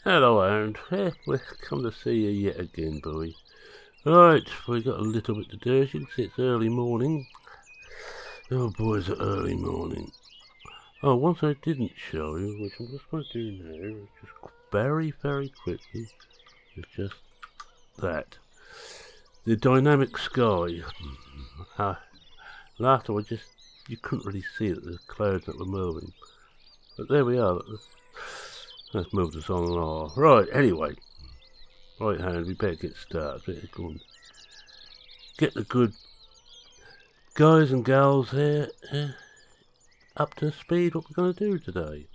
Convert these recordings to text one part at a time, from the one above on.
Hello, Aaron. We've come to see you yet again, boy. Right, we've got a little bit to do. As you can see, it's early morning. Oh, boy, it's early morning. Oh, once I didn't show you, which I'm just going to do now, just very, very quickly, is just that. The dynamic sky. Last time you couldn't really see it, the clouds that were moving. But there we are. Let's move this on and off. Right, anyway. Right hand, we better get started. Better go and get the good guys and gals here up to speed what we're going to do today.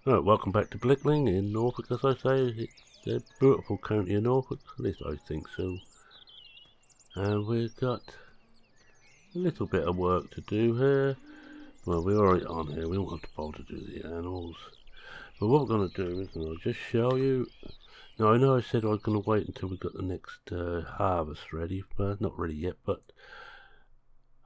Right, welcome back to Blickling in Norfolk, as I say. It's a beautiful county in Norfolk, at least I think so. And we've got a little bit of work to do here. Well, we're already on here, we don't have to bother to do the animals. But what we're going to do is, I'll just show you. Now, I know I said I was going to wait until we got the next harvest ready, but not ready yet, but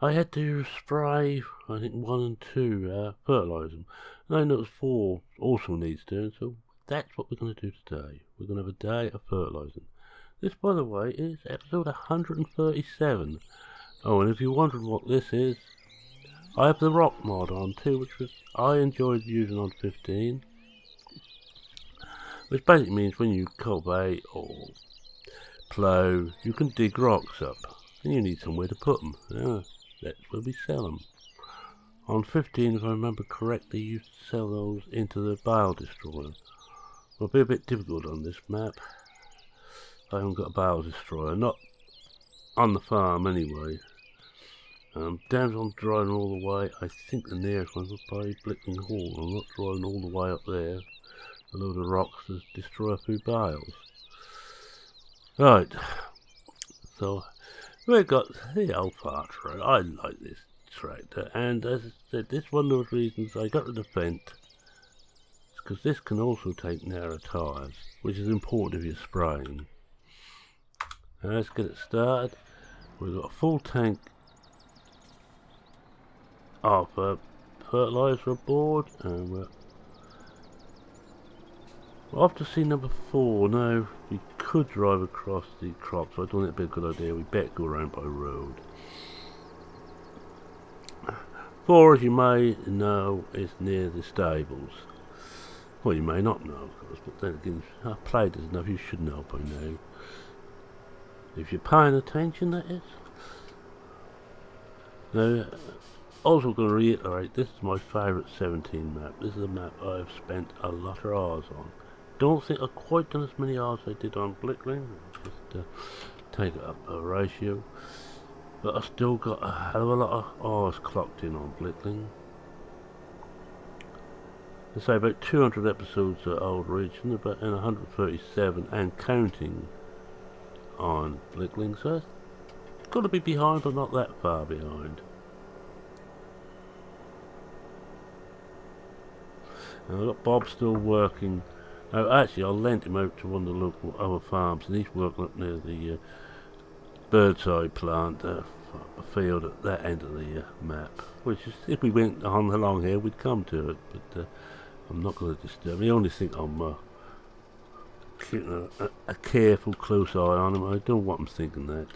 I had to spray, I think 1 and 2, fertilise them. And I noticed 4 also needs doing, so that's what we're going to do today. We're going to have a day of fertilising. This, by the way, is episode 137. Oh, and if you're wondering what this is, I have the rock mod on too, which I enjoyed using on 15. Which basically means when you cultivate or plough, you can dig rocks up, and you need somewhere to put them. Yeah, that's where we sell them. On 15, if I remember correctly, you used to sell those into the bale destroyer. It'll be a bit difficult on this map. I haven't got a bale destroyer, not on the farm anyway. Down on driving all the way, I think the nearest one was by Blickling Hall. I'm not driving all the way up there. A load of rocks to destroy a few bales. Right, so we've got the old Park Road. I like this tractor, and as I said, this is one of those reasons I got rid of Fent. It's because this can also take narrow tyres, which is important if you're spraying. Now let's get it started. We've got a full tank of fertiliser aboard, and we're off to see number 4. Now, we could drive across the crops, but I don't think it'd be a good idea. We better go around by road. 4, as you may know, is near the stables. Well, you may not know, of course, but then again, I've played this enough, you should know by now. If you're paying attention, that is. Now, also going to reiterate, this is my favourite 17 map. This is a map I've spent a lot of hours on. Don't think I've quite done as many hours as I did on Blickling, just take it up a ratio. But I've still got a hell of a lot of hours clocked in on Blickling. I say about 200 episodes at Old Ridge and about 137 and counting on Blickling, so it's got to be behind, but not that far behind. And I've got Bob still working. Actually, I lent him out to one of the local other farms, and he's working up near the birdseye plant, a field at that end of the map. Which is, if we went on along here, we'd come to it, but I'm not going to disturb him. I only think I'm keeping a careful, close eye on him. I don't want him thinking that.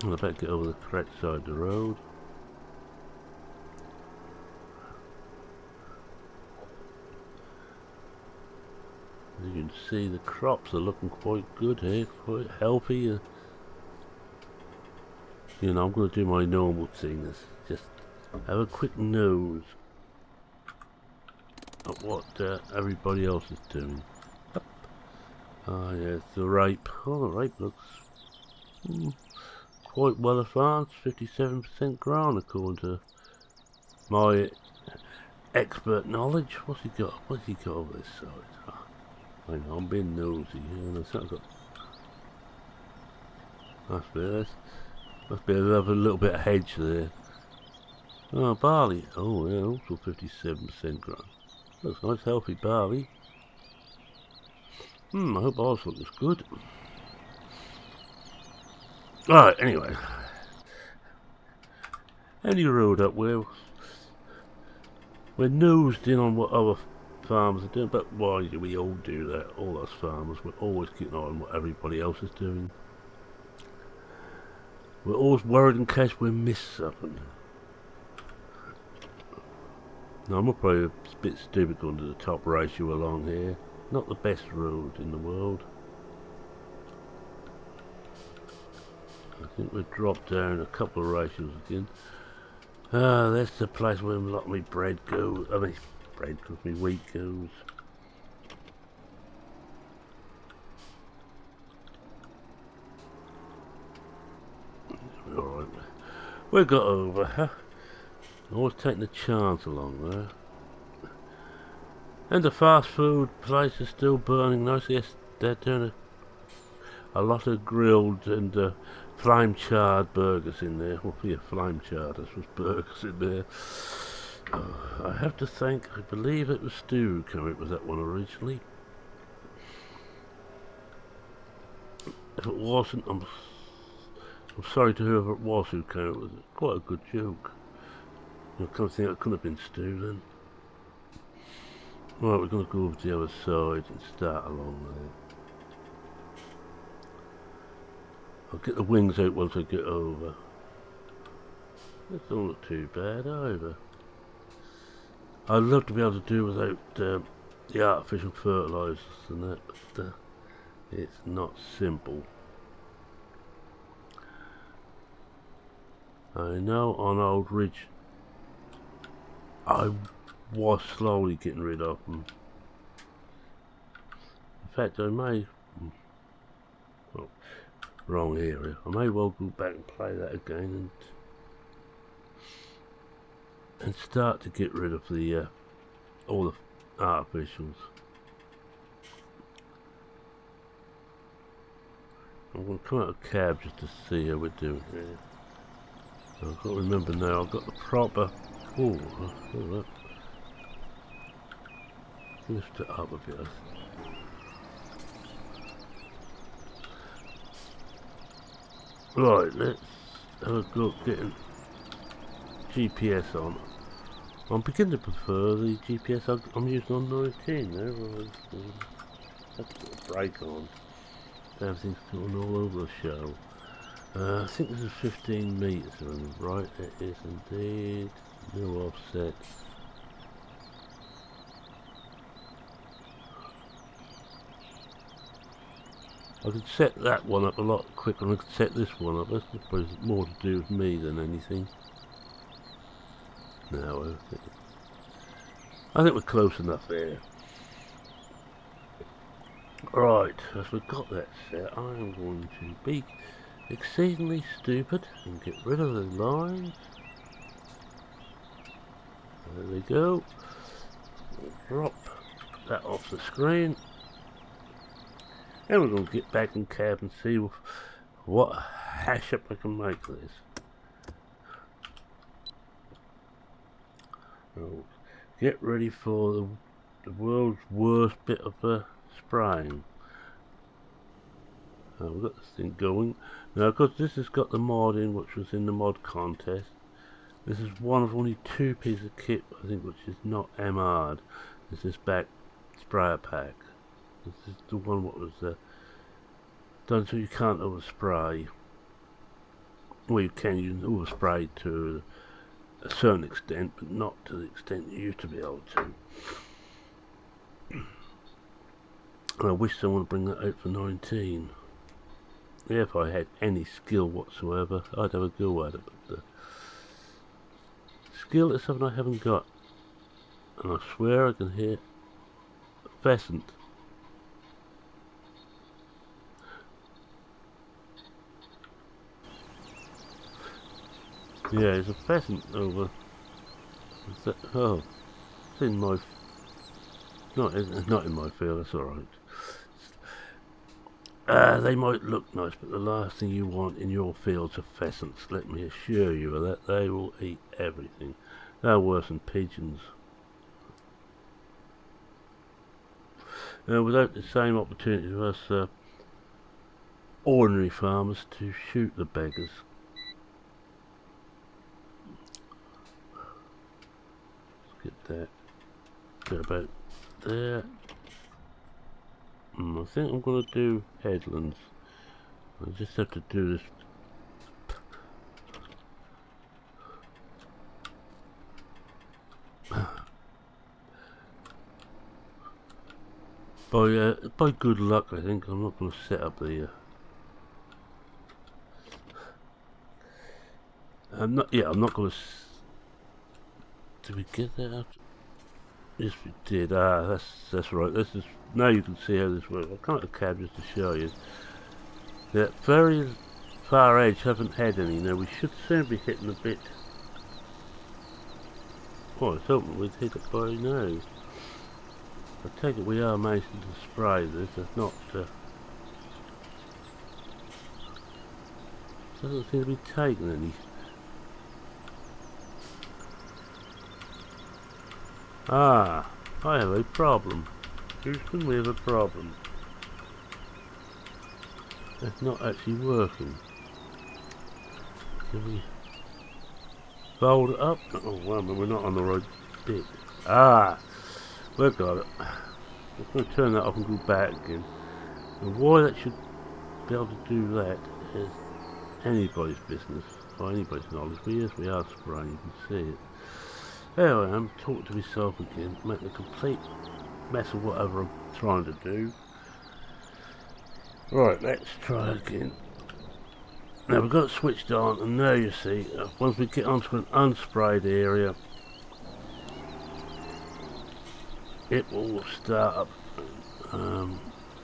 I better get over the correct side of the road. As you can see, the crops are looking quite good here, quite healthy. You know, I'm going to do my normal thing, is just have a quick nose at what everybody else is doing. Ah, yes, the rape. Oh, the rape looks quite well advanced, 57% grown according to my expert knowledge. What's he got? What's he got over this side? I know, I'm being nosy here, and I've got... Must be another little bit of hedge there. Oh, barley. Oh, yeah, also 57% grown. Looks nice, healthy barley. I hope ours looks good. Right, anyway. Any road up we're nosed in on what other farmers are doing, but why do we all do that? All us farmers, we're always keeping an eye on what everybody else is doing. We're always worried in case we miss something. Now, I'm probably a bit stupid going to the top ratio along here. Not the best road in the world. I think we've dropped down a couple of ratios again. Ah, that's the place where a lot of me bread goes. I mean, bread goes, me wheat goes. Alright. We got over, huh? Always taking a chance along there. And the fast food place is still burning nice. Yes, they're doing a lot of grilled and flame charred burgers in there. Well, yeah, flame charred, this was burgers in there. I have to think, I believe it was Stu who came up with that one originally. If it wasn't, I'm sorry to whoever it was who came up with it. Quite a good joke. I can't think it could have been Stu then. Right, we're going to go over to the other side and start along there. I'll get the wings out once I get over. That's all not too bad either. I'd love to be able to do without the artificial fertilisers and that, but it's not simple. I know on Old Ridge I was slowly getting rid of them. In fact, I may... Oh, wrong area. I may well go back and play that again and start to get rid of the all the artificials. I'm going to come out of cab just to see how we're doing here. I've got to remember now, I've got the proper... Oh, look. Lift it up a bit. Right, let's have a go at getting GPS on. I'm beginning to prefer the GPS I'm using on 19 now. Have to put a brake on. Everything's going all over the show. I think this is 15 metres, right? It is indeed. No offset. I could set that one up a lot quicker than I could set this one up. That's probably more to do with me than anything. No, I think we're close enough there. Right, as we've got that set, I'm going to be exceedingly stupid and get rid of the lines. There we go. We'll drop that off the screen. And we're going to get back in cab and see what hash up I can make of this. So, get ready for the world's worst bit of spraying. We've got this thing going. Now, of course, this has got the mod in, which was in the mod contest. This is one of only two pieces of kit, I think, which is not MR'd. This is back sprayer pack. This is the one what was done so you can't overspray. Well, you can, you can overspray to a certain extent, but not to the extent you used to be able to. And I wish someone would bring that out for 19. Yeah, if I had any skill whatsoever, I'd have a go at it, but skill is something I haven't got. And I swear I can hear a pheasant. Yeah, there's a pheasant over. Is that, oh, it's in my... It's not in my field, that's alright. They might look nice, but the last thing you want in your fields are pheasants, let me assure you of that. They will eat everything. They're worse than pigeons. Without the same opportunity for us ordinary farmers to shoot the beggars. Let's get that. Get about there. I think I'm going to do headlands. I just have to do this. By good luck, I think I'm not going to set up the. I'm not going to. Did we get that out? Yes, we did. That's right. This is now you can see how this works. I'll come out the cab just to show you. That very far edge haven't had any. Now we should soon be hitting a bit. Oh, I was hoping we'd hit it by now. I take it we are managing to spray this. It's not. Doesn't seem to be taking any. Ah, I have a problem. Houston, we have a problem. It's not actually working. Can we fold it up? Oh, well, but we're not on the right bit. Ah, we've got it. I'm going to turn that off and go back again. And why that should be able to do that is anybody's business, or anybody's knowledge. But yes, we are spraying, you can see it. There I am, talking to myself again, making a complete mess of whatever I'm trying to do. Right, let's try again. Now we've got it switched on, and now you see, once we get onto an unsprayed area, it will start up.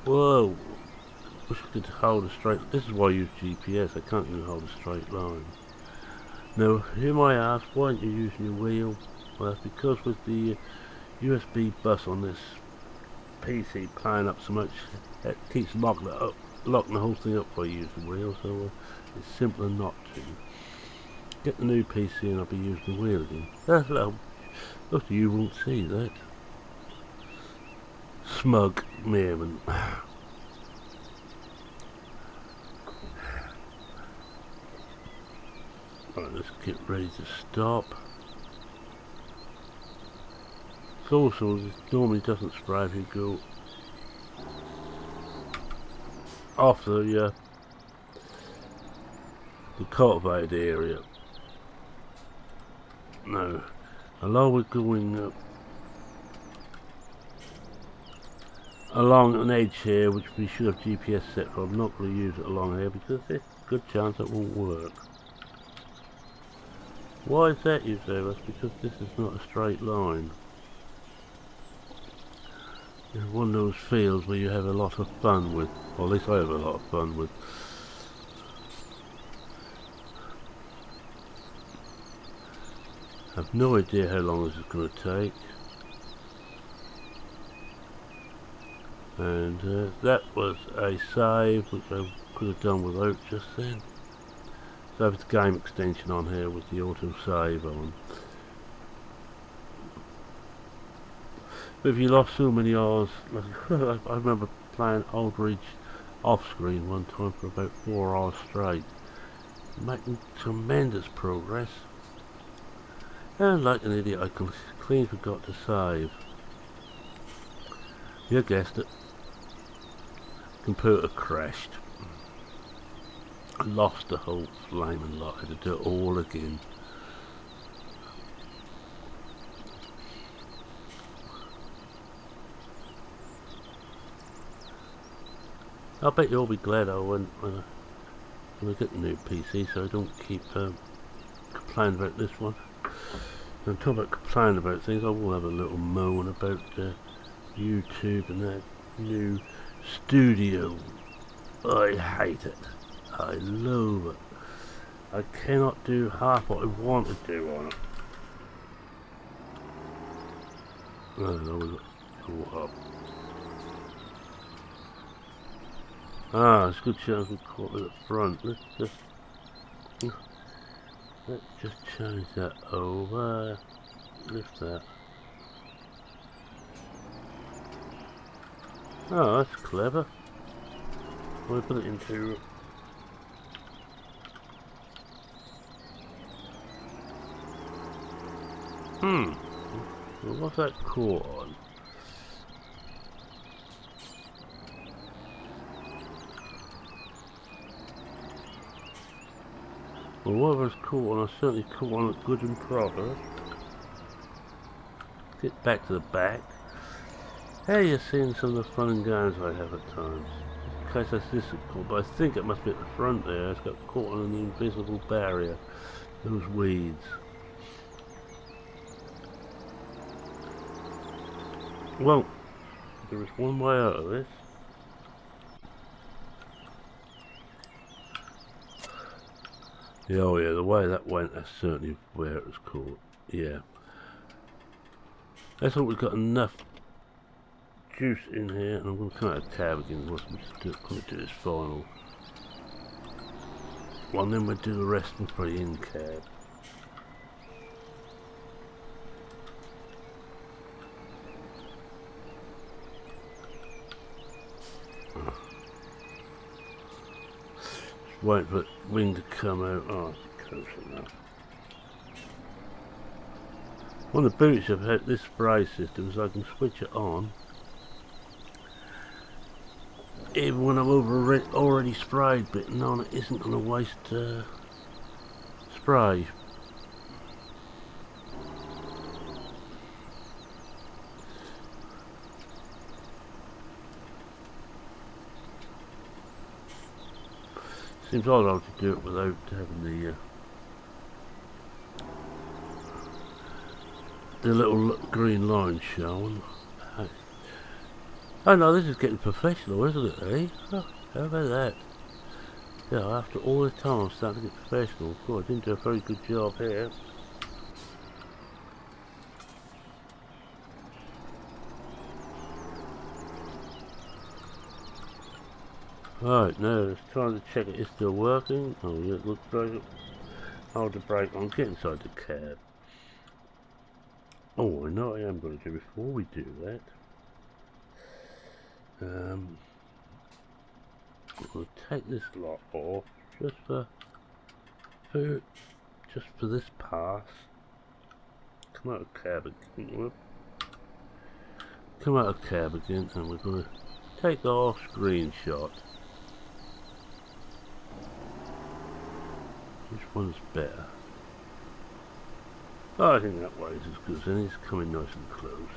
Whoa! Wish I could hold a straight. This is why I use GPS. I can't even hold a straight line. Now, you might ask, why aren't you using your wheel? Well, that's because with the USB bus on this PC playing up so much, it keeps locking the whole thing up by using the wheel. So it's simpler not to. Get the new PC and I'll be using the wheel again. Most of you won't see that. Smug merriment. Right, let's get ready to stop. Also, this normally doesn't spray if you go off the cultivated area. No, although we're going along an edge here, which we should have GPS set for, I'm not going to use it along here because there's a good chance it won't work. Why is that, you say? That's because this is not a straight line. It's one of those fields where you have a lot of fun with, or at least I have a lot of fun with. I have no idea how long this is going to take. And that was a save which I could have done without just then. So I have the game extension on here with the auto save on. But if you lost so many hours, like, I remember playing Old Ridge off screen one time for about 4 hours straight, making tremendous progress. And like an idiot, I clean forgot to save. You guessed it. Computer crashed. I lost the whole flaming lot. I had to do it all again. I bet you'll be glad I went when I get the new PC, so I don't keep complaining about this one. And talk about complaining about things, I will have a little moan about YouTube and that new studio. I hate it. I loathe it. I cannot do half what I want to do on it. I don't know, we've got to go up. Ah, it's a good chance we caught it at the front. Let's just change that over. Lift that. Oh, that's clever. We'll put it into Well, what's that caught on? Well, whatever's caught on, I certainly caught on it good and proper. Get back to the back. How are you seeing some of the fun and games I have at times? In case that's difficult, but I think it must be at the front there. It's got caught on an invisible barrier. Those weeds. Well, there is one way out of this. Yeah, oh yeah, the way that went, that's certainly where it was caught. Yeah. I thought we've got enough juice in here, and I'm going to come out of cab again. I'm just going to do this final one, then we'll do the rest and probably in cab. Just wait for the wing to come out. Oh, it's close enough. One of the beauties of this spray system is I can switch it on even when I'm already sprayed, but no, it isn't going to waste spray. Seems odd how to do it without having the little green line showing. Oh no, this is getting professional, isn't it, eh? Oh, how about that? Yeah, after all this time I'm starting to get professional. God, I didn't do a very good job here. Right, now it's time to check it is still working. Oh yeah, it looks like it. Hold the brake on, get inside the cab. Oh, I know what I am going to do before we do that. We'll take this lot off just for this pass. Come out of cab again. Whoop. Come out of cab again, and we're going to take the off-screen shot. Which one's better? Oh, I think that way is as good as any. It's coming nice and close.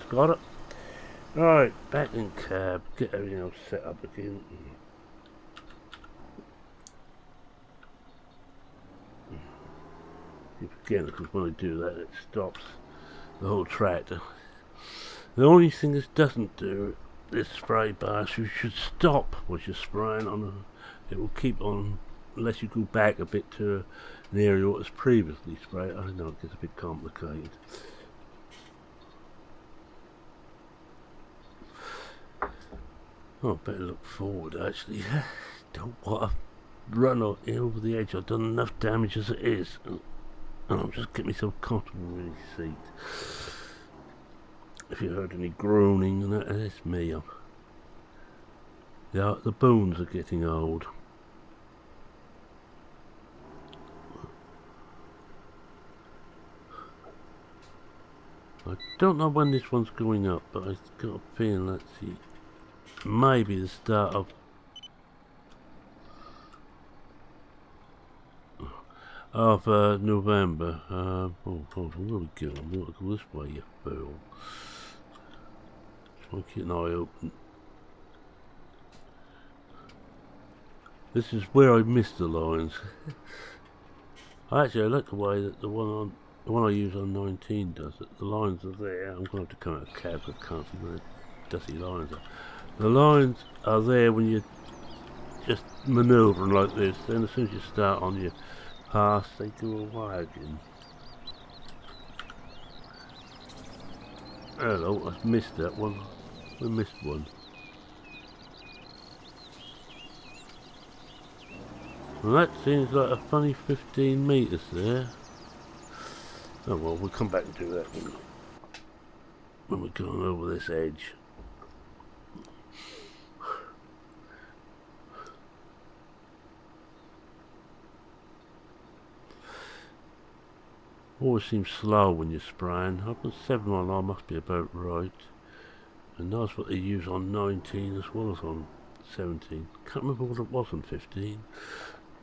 Got it. Alright, back in cab, get everything else set up again. Again, because when I do that, it stops the whole tractor. The only thing this doesn't do, this spray bar, you should stop what you're spraying on. It will keep on, unless you go back a bit to an area that was previously sprayed. I know it gets a bit complicated. Oh, I better look forward actually. Don't want to run over the edge. I've done enough damage as it is. I'll just get myself comfortable in the seat. If you heard any groaning and that's me. Yeah, the bones are getting old. I don't know when this one's going up, but I've got a feeling, let's see, maybe the start of November. Oh, hold on, where we going? I'm going to go this way, you fool. Try and keep an eye open. This is where I missed the lines. Actually, I like the way that the one I use on 19 does it. The lines are there. I'm going to have to come out of cab because I can't see where the dusty lines are. The lines are there when you're just manoeuvring like this. Then as soon as you start on your pass, they go away again. Hello, I missed that one. I missed one. Well, that seems like a funny 15 metres there. Oh well, we'll come back and do that when we're going over this edge. Always seems slow when you're spraying. I've got 7 mile an hour, must be about right. And that's what they use on 19 as well as on 17. Can't remember what it was on 15.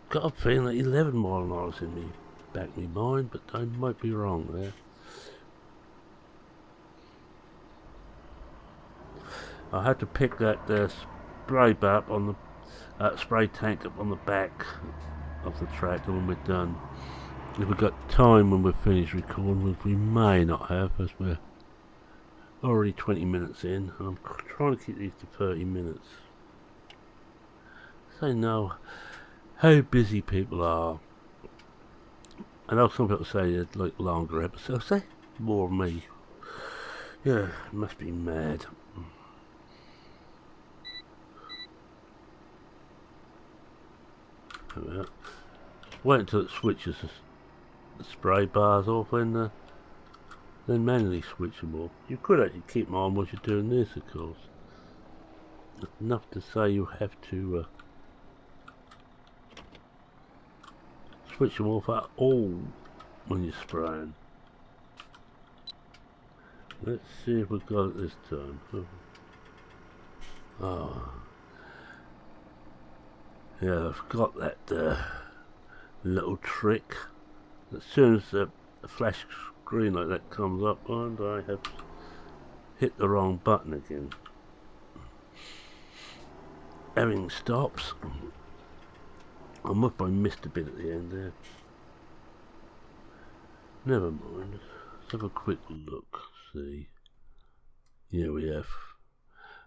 Got a feeling that 11 mile an hour is in me back of me mind, but I might be wrong there. I had to pick that spray bar up on the spray tank up on the back of the tractor when we're done. If we've got time when we're finished recording, which we may not have, as we're already 20 minutes in, and I'm trying to keep these to 30 minutes. So I know how busy people are. I know some people say they'd like longer episodes. Say more than me. Yeah, it must be mad. Wait until it switches the spray bars off and then manually switch them off. You could actually keep them on while you're doing this, of course. It's enough to say you have to switch them off at all when you're spraying. Let's see if we've got it this time. Oh. Yeah, I've got that little trick. As soon as a flash screen like that comes up, and I have hit the wrong button again. Everything stops. I must have missed a bit at the end there. Never mind. Let's have a quick look. See. Yeah, we have.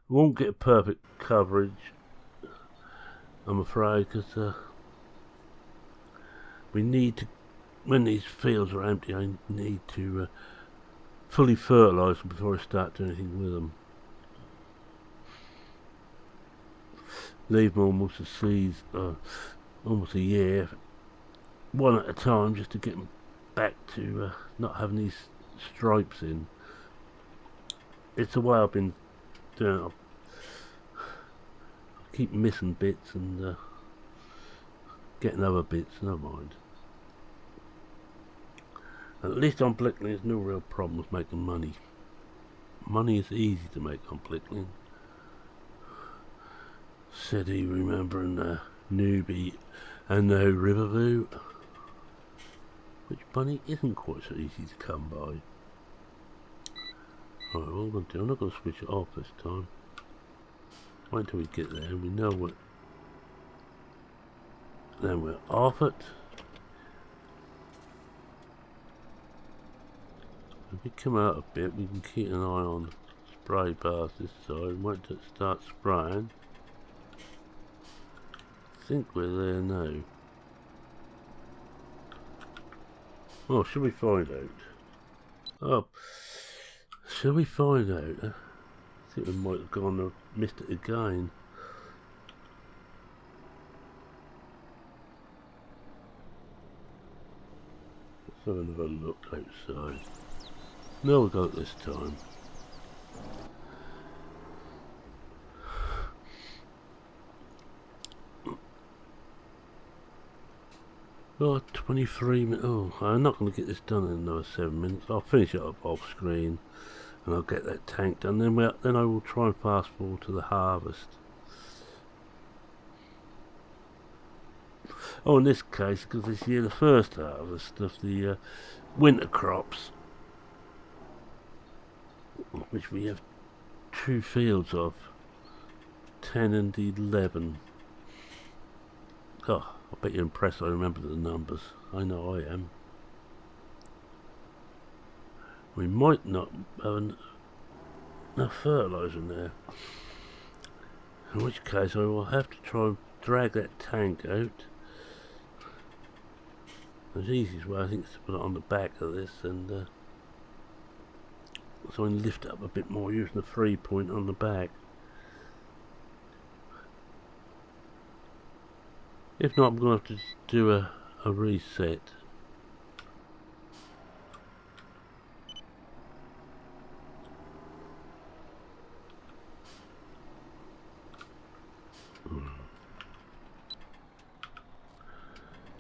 We won't get perfect coverage, I'm afraid, because we need to, when these fields are empty, I need to fully fertilise them before I start doing anything with them. Leave them almost as seeds, almost a year, one at a time, just to get them back to not having these stripes in. It's the way I've been doing it. I keep missing bits and getting other bits, never mind. At least on Blickling there's no real problem with making money. Money is easy to make on Blickling. Said he, remembering Newbie and now Riverview, which money isn't quite so easy to come by. Alright, what I'm going to do, I'm not going to switch it off this time. Wait until we get there and we know what. Then we're off it. If we come out a bit, we can keep an eye on spray bars this side. Wait till it starts spraying. I think we're there now. Oh, should we find out? Oh, shall we find out? I think we might have gone and missed it again. Let's have another look outside. No, we got it this time. Oh, 23 minutes. Oh, I'm not going to get this done in another 7 minutes. I'll finish it up off screen and I'll get that tank done. Then I will try and fast forward to the harvest. Oh, in this case, because this year the first harvest of the winter crops, which we have 2 fields of, 10 and 11. Oh, I bet you're impressed I remember the numbers. I know I am. We might not have enough fertiliser in there. In which case I will have to try and drag that tank out. The easiest way I think is to put it on the back of this and so I can lift it up a bit more using the 3-point on the back. If not, I'm going to have to do a reset.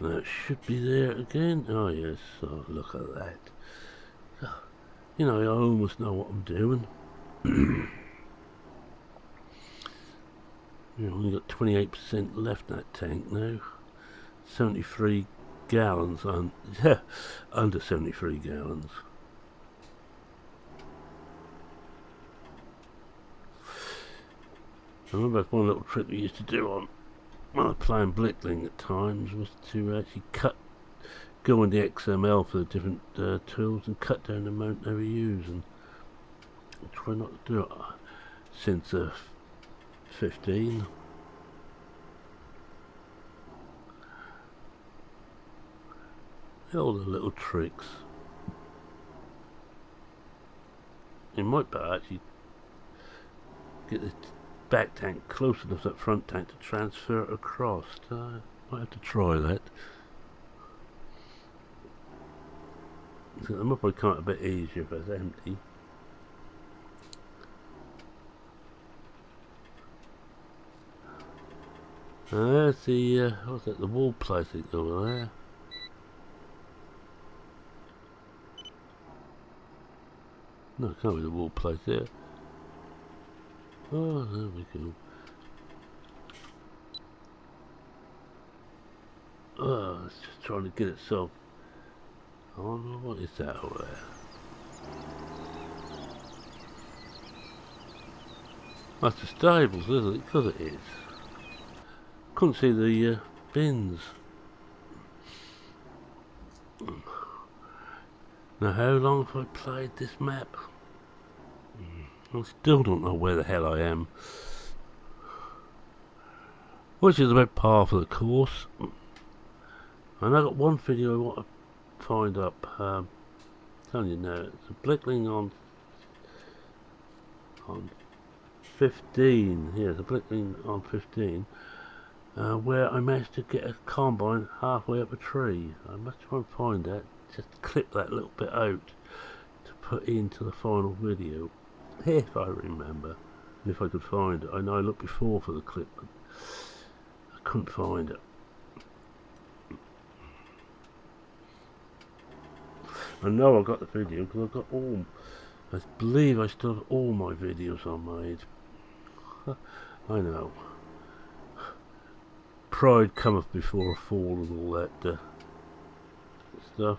That should be there again. Oh yes, oh, look at that. You know, I almost know what I'm doing. We've only got 28% left in that tank now. 73 gallons on, yeah, under 73 gallons. I remember one little trick we used to do on when I was playing Blickling at times was to actually go on the XML for the different tools and cut down the amount they were using. I try not to do it since 15. All the little tricks. You might better actually get this back tank close enough to that front tank to transfer it across. Might have to try that. So that might probably come out a bit easier if it's empty. There's the what's that? The wall placing over there. No, it can't be the wall place there. Oh, there we go. Oh, it's just trying to get itself. Oh no, what is that over there? That's the stables, isn't it? Because it is. Couldn't see the bins. Now, how long have I played this map? I still don't know where the hell I am. Which is about par for the course. And I got one video I want to find up. Telling you now, it's a Blickling on 15. Yeah, it's a Blickling on 15. Where I managed to get a combine halfway up a tree. I must try and find that. Just clip that little bit out to put into the final video, if I remember, and if I could find it. I know I looked before for the clip, but I couldn't find it. I know I got the video because I've got all. I believe I still have all my videos I made. I know. Pride cometh before a fall and all that stuff.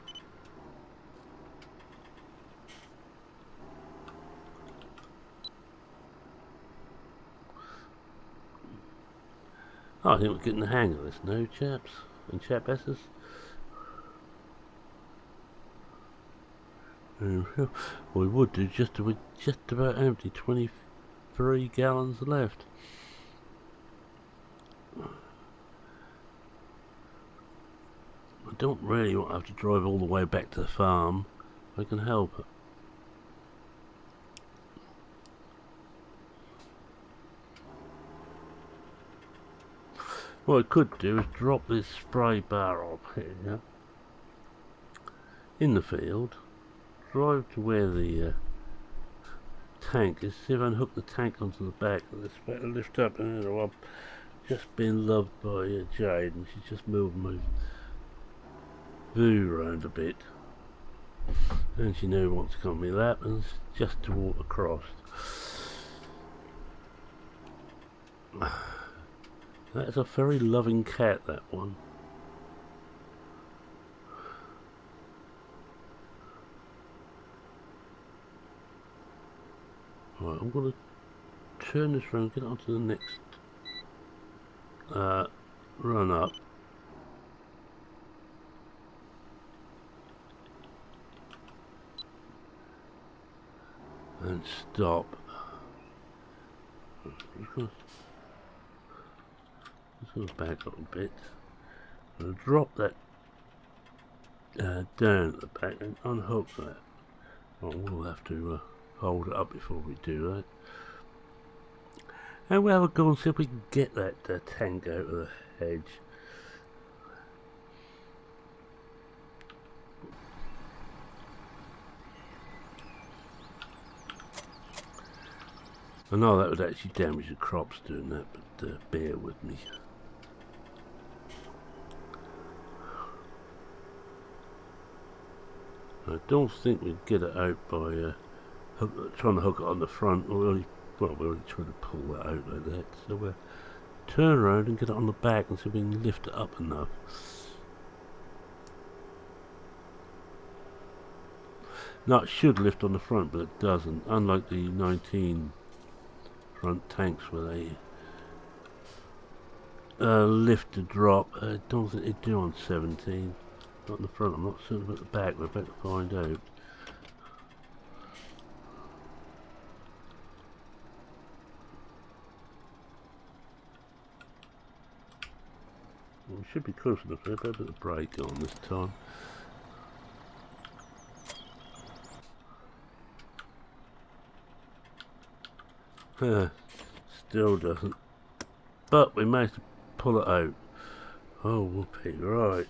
Oh, I think we're getting the hang of this now, chaps and chapesses. We would do just about empty. 23 gallons left. I don't really want to have to drive all the way back to the farm if I can help it. What I could do is drop this spray barrel here in the field, drive to where the tank is, see if I can hook the tank onto the back of this, better lift up, and you know, I've just been loved by Jade, and she's just moved my view around a bit, and she now wants to come on my lap and just to walk across. That's a very loving cat, that one. Right, I'm going to turn this around, get onto the next run up. And stop. Let's go back a little bit. I'll drop that down at the back and unhook that. Oh, we'll have to hold it up before we do that. And we'll have a go and see if we can get that tank out of the hedge. I know that would actually damage the crops doing that, but bear with me. I don't think we'd get it out by trying to hook it on the front. We're already trying to pull that out like that. So we'll turn around and get it on the back and see if we can lift it up enough. Now it should lift on the front, but it doesn't. Unlike the 19 front tanks where they lift to drop. I don't think they do on 17. Not in the front, I'm not certain about the back. We're about to find out. We should be close enough there, but a bit of brake on this time. Still doesn't. But we managed to pull it out. Oh, whoopee, right.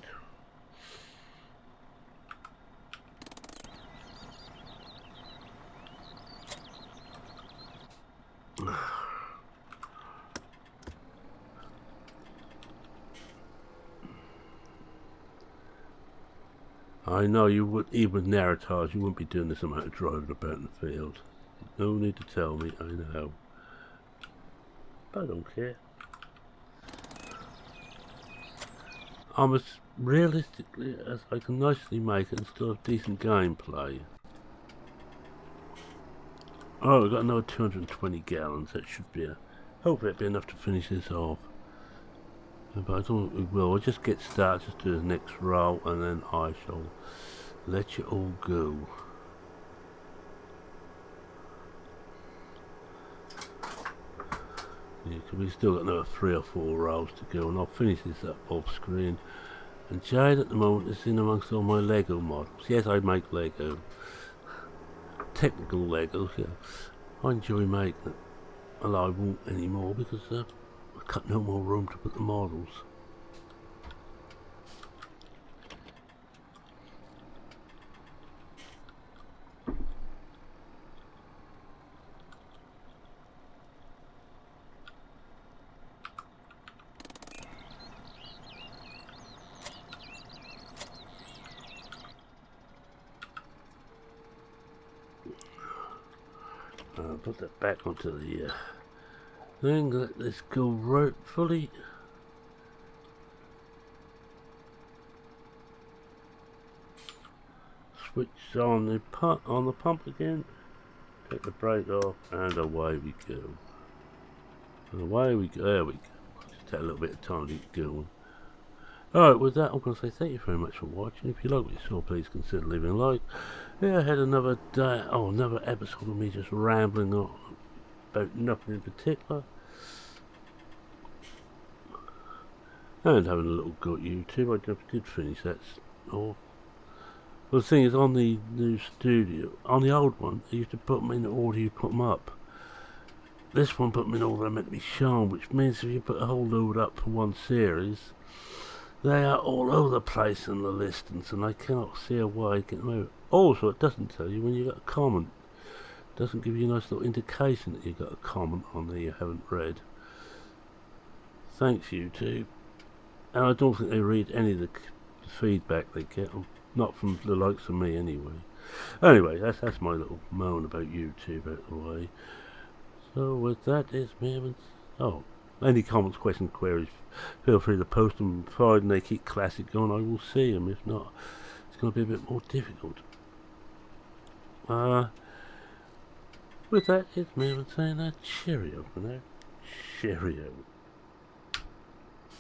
I know you would, even with narrow-tires, you wouldn't be doing this amount of driving about in the field. No need to tell me, I know. But I don't care. I'm as realistically as I can nicely make it and still have decent gameplay. Oh, we've got another 220 gallons. That should be hopefully it'll be enough to finish this off. But I don't think we will. We'll just get started, just do the next roll, and then I shall let you all go. Yeah, because we've still got another 3 or 4 rolls to go, and I'll finish this up off screen. And Jade at the moment is in amongst all my Lego models. Yes, I make Lego. Technical Legos, yeah. I enjoy making it. Well, I won't anymore because I've got no more room to put the models. Put that back onto the thing. Let this go right fully. Switch on the pump again. Take the brake off, and away we go. And away we go. There we go. Just take a little bit of time to get going. Alright, with that, I'm going to say thank you very much for watching. If you like what you saw, please consider leaving a like. Yeah, I had another day, another episode of me just rambling on about nothing in particular. And having a little go at YouTube. I never did finish that off. Well, the thing is, on the new studio, on the old one, they used to put them in the order you put them up. This one put them in order they're meant to be shown, which means if you put a whole load up for one series, they are all over the place in the listings, and I cannot see a way to get them out. Also, it doesn't tell you when you got a comment. It doesn't give you a nice little indication that you got a comment on there you haven't read. Thanks, YouTube. And I don't think they read any of the feedback they get, not from the likes of me anyway. Anyway, that's my little moan about YouTube out of the way. So with that, it's me. Oh, any comments, questions, queries, feel free to post them. Provided they keep classic going, I will see them. If not, it's going to be a bit more difficult. With that, it's me saying that cheerio for now. Cheerio.